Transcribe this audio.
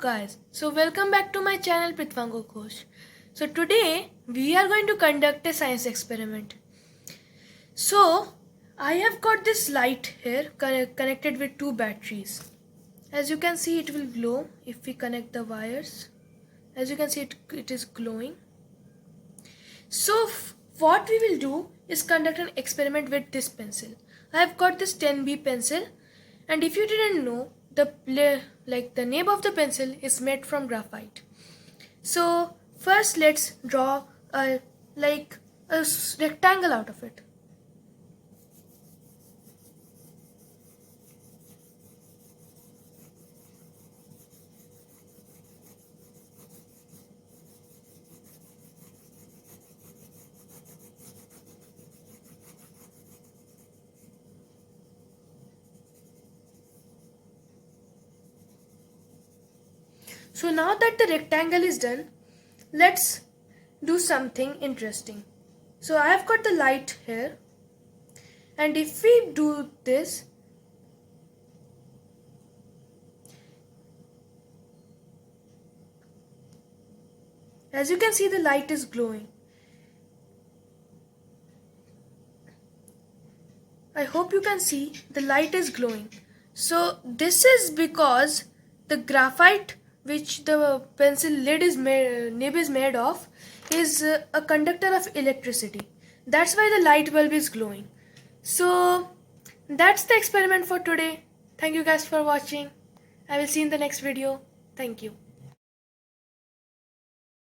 Guys, so welcome back to my channel Pritvango Ghosh. So today we are going to conduct a science experiment. So I have got this light here connected with two batteries. As you can see, it will glow if we connect the wires. As you can see, it is glowing. So what we will do is conduct an experiment with this pencil. I have got this 10B pencil, and if you didn't know, the nib of the pencil is made from graphite. So first let's draw a rectangle out of it. So now that the rectangle is done, let's do something interesting. So I have got the light here, and if we do this, as you can see, the light is glowing. I hope you can see the light is glowing. So this is because the graphite which the pencil nib is made of is a conductor of electricity. That's why the light bulb is glowing. So that's the experiment for today. Thank you guys for watching. I will see you in the next video. Thank you.